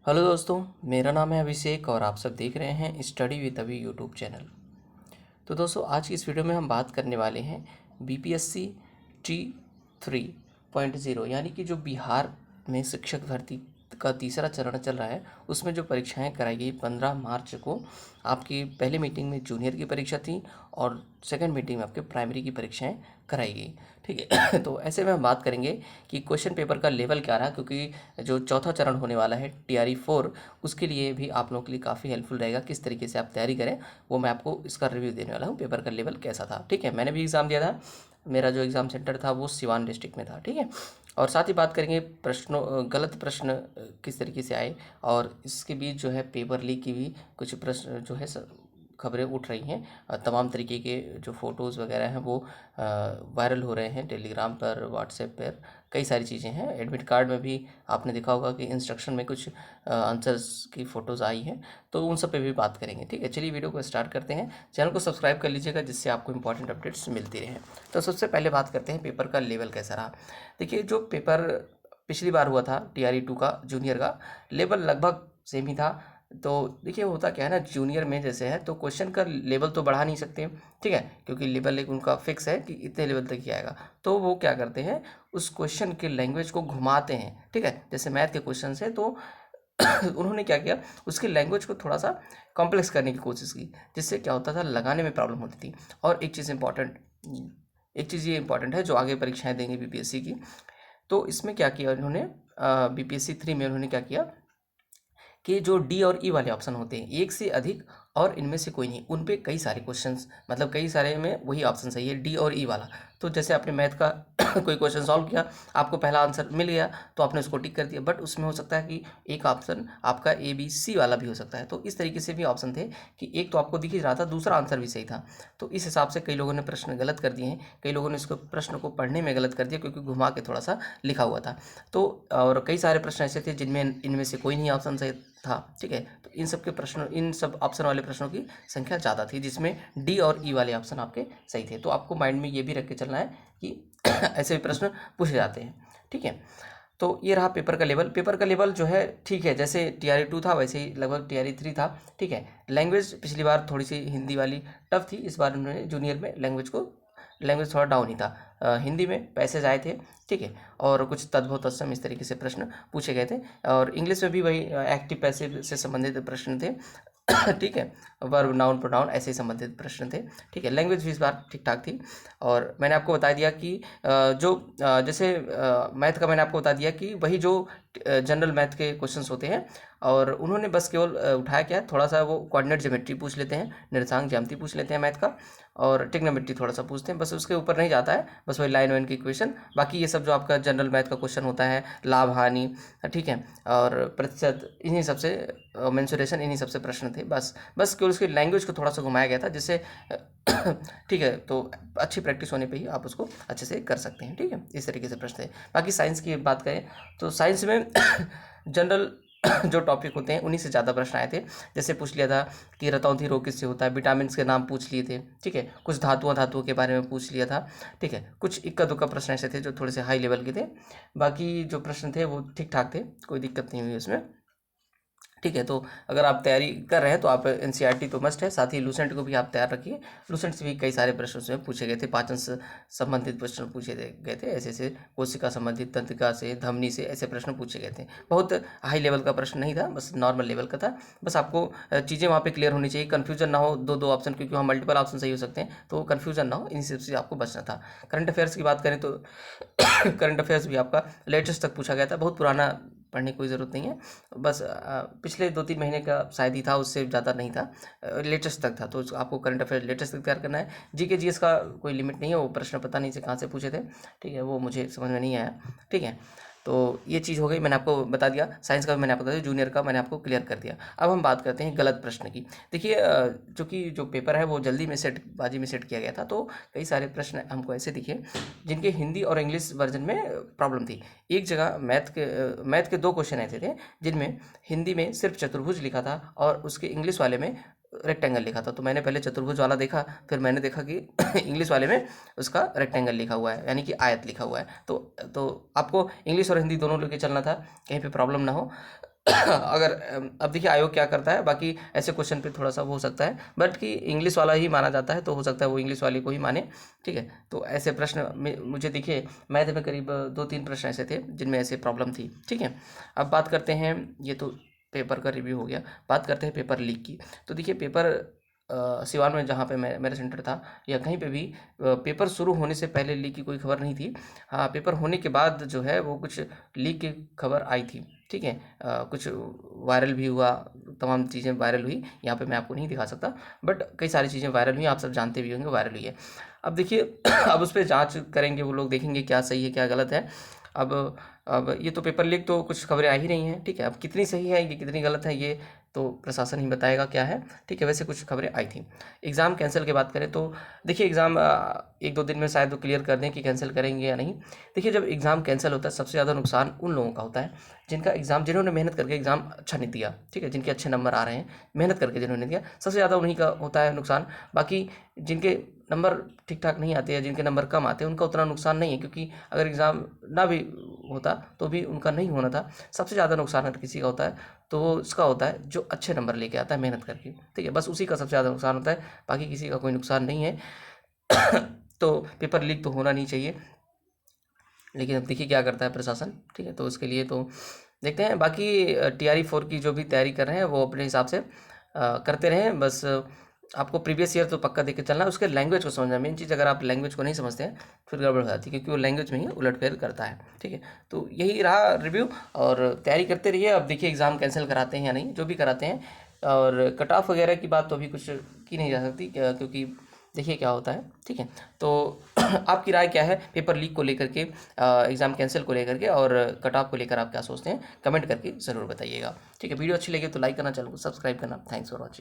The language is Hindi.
हेलो दोस्तों, मेरा नाम है अभिषेक और आप सब देख रहे हैं स्टडी विद अभी यूट्यूब चैनल। तो दोस्तों, आज की इस वीडियो में हम बात करने वाले हैं बीपीएससी T3.0 यानी कि जो बिहार में शिक्षक भर्ती का तीसरा चरण चल रहा है, उसमें जो परीक्षाएं कराई गई 15 मार्च को। आपकी पहले मीटिंग में जूनियर की परीक्षा थी और सेकंड मीटिंग में आपके प्राइमरी की परीक्षाएं कराई गई। ठीक है। तो ऐसे में हम बात करेंगे कि क्वेश्चन पेपर का लेवल क्या रहा, क्योंकि जो चौथा चरण होने वाला है TRE 4, उसके लिए भी आप लोगों के लिए काफ़ी हेल्पफुल रहेगा किस तरीके से आप तैयारी करें। वो मैं आपको इसका रिव्यू देने वाला हूँ, पेपर का लेवल कैसा था। ठीक है, मैंने भी एग्ज़ाम दिया था। मेरा जो एग्ज़ाम सेंटर था वो सिवान डिस्ट्रिक्ट में था। ठीक है। और साथ ही बात करेंगे प्रश्नों, गलत प्रश्न किस तरीके से आए, और इसके बीच जो है पेपर लीक की भी कुछ प्रश्न जो है खबरें उठ रही हैं। तमाम तरीके के जो फ़ोटोज़ वगैरह हैं वो वायरल हो रहे हैं टेलीग्राम पर, व्हाट्सएप पर, कई सारी चीज़ें हैं। एडमिट कार्ड में भी आपने देखा होगा कि इंस्ट्रक्शन में कुछ आंसर्स की फ़ोटोज़ आई हैं, तो उन सब पे भी बात करेंगे। ठीक है, चलिए वीडियो को स्टार्ट करते हैं। चैनल को सब्सक्राइब कर लीजिएगा जिससे आपको इंपॉर्टेंट अपडेट्स मिलती रहें। तो सबसे पहले बात करते हैं पेपर का लेवल कैसा रहा। देखिए, जो पेपर पिछली बार हुआ था TRE 2 का, जूनियर का, लेवल लगभग सेम ही था। तो देखिए, होता क्या है ना, जूनियर में जैसे है तो क्वेश्चन का लेवल तो बढ़ा नहीं सकते। ठीक है, क्योंकि लेवल एक उनका फिक्स है कि इतने लेवल तक ही आएगा। तो वो क्या करते हैं, उस क्वेश्चन के लैंग्वेज को घुमाते हैं। ठीक है, जैसे मैथ के क्वेश्चन है तो उन्होंने क्या किया, उसके लैंग्वेज को थोड़ा सा कॉम्प्लेक्स करने की कोशिश की, जिससे क्या होता था, लगाने में प्रॉब्लम होती थी। और एक चीज़ ये इंपॉर्टेंट है जो आगे परीक्षाएं देंगे बीपीएससी की। तो इसमें क्या किया उन्होंने, BPSC 3 में उन्होंने क्या किया कि जो डी और ई वाले ऑप्शन होते हैं, एक से अधिक और इनमें से कोई नहीं, उन पे कई सारे क्वेश्चंस, मतलब कई सारे में वही ऑप्शन सही है, डी और ई वाला। तो जैसे आपने मैथ का कोई क्वेश्चन सॉल्व किया, आपको पहला आंसर मिल गया तो आपने उसको टिक कर दिया, बट उसमें हो सकता है कि एक ऑप्शन आपका ABC वाला भी हो सकता है। तो इस तरीके से भी ऑप्शन थे कि एक तो आपको दिख ही रहा था, दूसरा आंसर भी सही था। तो इस हिसाब से कई लोगों ने प्रश्न गलत कर दिए हैं, कई लोगों ने इसको प्रश्न को पढ़ने में गलत कर दिया क्योंकि घुमा के थोड़ा सा लिखा हुआ था। तो और कई सारे प्रश्न ऐसे थे जिनमें इनमें से कोई नहीं ऑप्शन सही था। ठीक है, तो इन सब ऑप्शन वाले प्रश्नों की संख्या ज़्यादा थी, जिसमें डी और ई वाले ऑप्शन आपके सही थे। तो आपको माइंड में ये भी रख के चलना है कि ऐसे भी प्रश्न पूछे जाते हैं। ठीक है, तो ये रहा पेपर का लेवल। पेपर का लेवल जो है ठीक है, जैसे TRE 2 था वैसे ही लगभग TRE 3 था। ठीक है, लैंग्वेज पिछली बार थोड़ी सी हिंदी वाली टफ थी, इस बार उन्होंने जूनियर में लैंग्वेज थोड़ा डाउन ही था। हिंदी में पैसेज आए थे। ठीक है, और कुछ तद्भव तत्सम इस तरीके से प्रश्न पूछे गए थे, और इंग्लिश में भी वही एक्टिव पैसिव से संबंधित प्रश्न थे। ठीक है, वर्ब नाउन प्रोनाउन ऐसे ही संबंधित प्रश्न थे। ठीक है, लैंग्वेज भी इस बार ठीक ठाक थी। और मैंने आपको बता दिया कि जैसे मैथ का मैंने आपको बता दिया कि वही जो जनरल मैथ के क्वेश्चंस होते हैं, और उन्होंने बस केवल उठाया क्या है, थोड़ा सा वो कोऑर्डिनेट ज्योमेट्री पूछ लेते हैं, निर्देशांक ज्यामिति पूछ लेते हैं मैथ का, और ट्रिग्नोमेट्री थोड़ा सा पूछते हैं, बस उसके ऊपर नहीं जाता है, बस वही लाइन वाइन की इक्वेशन। बाकी ये सब जो आपका जनरल मैथ का क्वेश्चन होता है, लाभ हानि, ठीक है, और प्रतिशत, इन्हीं सबसे मेंसुरेशन, इन्हीं सबसे प्रश्न थे। बस केवल उसकी लैंग्वेज को थोड़ा सा घुमाया गया था, जिससे ठीक है, तो अच्छी प्रैक्टिस होने पे ही आप उसको अच्छे से कर सकते हैं। ठीक है, इस तरीके से प्रश्न थे। बाकी साइंस की बात करें तो साइंस में जनरल जो टॉपिक होते हैं उन्हीं से ज़्यादा प्रश्न आए थे। जैसे पूछ लिया था कि रतौंधी रोग किससे होता है, विटामिन के नाम पूछ लिए थे। ठीक है, कुछ धातुओं के बारे में पूछ लिया था। ठीक है, कुछ इक्का दुक्का प्रश्न ऐसे थे जो थोड़े से हाई लेवल के थे। बाकी जो प्रश्न थे वो ठीक ठाक थे, कोई दिक्कत नहीं हुई उसमें। ठीक है, तो अगर आप तैयारी कर रहे हैं तो आप NCERT तो मस्ट है, साथ ही लूसेंट को भी आप तैयार रखिए। लूसेंट से भी कई सारे प्रश्न उसमें पूछे गए थे, पाचन से संबंधित प्रश्न पूछे गए थे, ऐसे ऐसे कोशिका संबंधित, तंत्रिका से, धमनी से, ऐसे प्रश्न पूछे गए थे। बहुत हाई लेवल का प्रश्न नहीं था, बस नॉर्मल लेवल का था। बस आपको चीज़ें वहाँ पर क्लियर होनी चाहिए, कन्फ्यूजन ना हो, दो दो ऑप्शन, क्योंकि वहाँ मल्टीपल ऑप्शन सही हो सकते हैं, तो कन्फ्यूजन ना हो, इन सबसे आपको बचना था। करंट अफेयर्स की बात करें तो करंट अफेयर्स भी आपका लेटेस्ट तक पूछा गया था, बहुत पुराना पढ़ने की कोई ज़रूरत नहीं है। बस पिछले 2-3 महीने का शायद ही था, उससे ज़्यादा नहीं था, लेटेस्ट तक था। तो आपको करंट अफेयर लेटेस्ट तक तैयार करना है। GK GS का कोई लिमिट नहीं है, वो प्रश्न पता नहीं से कहाँ से पूछे थे। ठीक है, वो मुझे समझ में नहीं आया। ठीक है, तो ये चीज़ हो गई, मैंने आपको बता दिया। साइंस का भी मैंने आपको बता दिया, जूनियर का मैंने आपको क्लियर कर दिया। अब हम बात करते हैं गलत प्रश्न की। देखिए, चूँकि जो पेपर है वो जल्दी में बाजी में सेट किया गया था, तो कई सारे प्रश्न हमको ऐसे दिखे जिनके हिंदी और इंग्लिश वर्जन में प्रॉब्लम थी। एक जगह मैथ के 2 क्वेश्चन ऐसे थे जिनमें हिंदी में सिर्फ चतुर्भुज लिखा था और उसके इंग्लिश वाले में रेक्टेंगल लिखा था। तो मैंने पहले चतुर्भुज वाला देखा, फिर मैंने देखा कि इंग्लिश वाले में उसका रेक्टेंगल लिखा हुआ है, यानी कि आयत लिखा हुआ है। तो आपको इंग्लिश और हिंदी दोनों लेके चलना था, कहीं पे प्रॉब्लम ना हो। अगर अब देखिए आयोग क्या करता है, बाकी ऐसे क्वेश्चन पे थोड़ा सा वो हो सकता है, बट कि इंग्लिश वाला ही माना जाता है, तो हो सकता है वो इंग्लिश वाले को ही माने। ठीक है, तो ऐसे प्रश्न में मुझे देखिए मैथ में करीब 2-3 प्रश्न ऐसे थे जिनमें ऐसे प्रॉब्लम थी। ठीक है, अब बात करते हैं, ये तो पेपर का रिव्यू हो गया, बात करते हैं पेपर लीक की। तो देखिए पेपर सिवान में जहाँ पे मेरा सेंटर था, या कहीं पे भी पेपर शुरू होने से पहले लीक की कोई खबर नहीं थी। हाँ, पेपर होने के बाद जो है वो कुछ लीक की खबर आई थी। ठीक है, कुछ वायरल भी हुआ, तमाम चीज़ें वायरल हुई, यहाँ पे मैं आपको नहीं दिखा सकता, बट कई सारी चीज़ें वायरल हुई, आप सब जानते भी होंगे वायरल हुई है। अब देखिए अब उस पर जाँच करेंगे वो लोग, देखेंगे क्या सही है क्या गलत है। अब ये तो पेपर लीक तो कुछ खबरें आ ही रही हैं। ठीक है, अब कितनी सही है ये कितनी गलत है ये तो प्रशासन ही बताएगा क्या है। ठीक है, वैसे कुछ खबरें आई थी। एग्ज़ाम कैंसिल की बात करें तो देखिए एग्ज़ाम 1-2 दिन में शायद वो क्लियर कर दें कि कैंसिल करेंगे या नहीं। देखिए जब एग्ज़ाम कैंसिल होता है सबसे ज़्यादा नुकसान उन लोगों का होता है जिनका एग्ज़ाम, जिन्होंने मेहनत करके एग्ज़ाम अच्छा नहीं दिया। ठीक है, जिनके अच्छे नंबर आ रहे हैं, मेहनत करके जिन्होंने दिया, सबसे ज़्यादा उन्हीं का होता है नुकसान। बाकी जिनके नंबर ठीक ठाक नहीं आते या जिनके नंबर कम आते हैं उनका उतना नुकसान नहीं है, क्योंकि अगर एग्ज़ाम ना भी होता तो भी उनका नहीं होना था। सबसे ज़्यादा नुकसान अगर किसी का होता है तो वो उसका होता है जो अच्छे नंबर लेके आता है मेहनत करके। ठीक है, बस उसी का सबसे ज़्यादा नुकसान होता है, बाकी किसी का कोई नुकसान नहीं है। तो पेपर लीक तो होना नहीं चाहिए, लेकिन अब देखिए क्या करता है प्रशासन। ठीक है, तो उसके लिए तो देखते हैं। बाकी TRE 4 की जो भी तैयारी कर रहे हैं वो अपने हिसाब से करते रहें। बस आपको प्रीवियस ईयर तो पक्का देख के चलना है, उसके लैंग्वेज को समझना मेन चीज़। अगर आप लैंग्वेज को नहीं समझते हैं फिर गड़बड़ हो जाती है, क्योंकि वो लैंग्वेज में ही उलटफेर करता है। ठीक है, तो यही रहा रिव्यू, और तैयारी करते रहिए। अब देखिए एग्ज़ाम कैंसिल कराते हैं या नहीं, जो भी कराते हैं। और कट ऑफ वगैरह की बात तो अभी कुछ की नहीं जा सकती, क्योंकि देखिए क्या होता है। ठीक है, तो आपकी राय क्या है पेपर लीक को लेकर के, एग्ज़ाम कैंसिल को लेकर के, और कट ऑफ को लेकर आप क्या सोचते हैं, कमेंट करके ज़रूर बताइएगा। ठीक है, वीडियो अच्छी लगी तो लाइक करना, चैनल को सब्सक्राइब करना। Thanks for watching.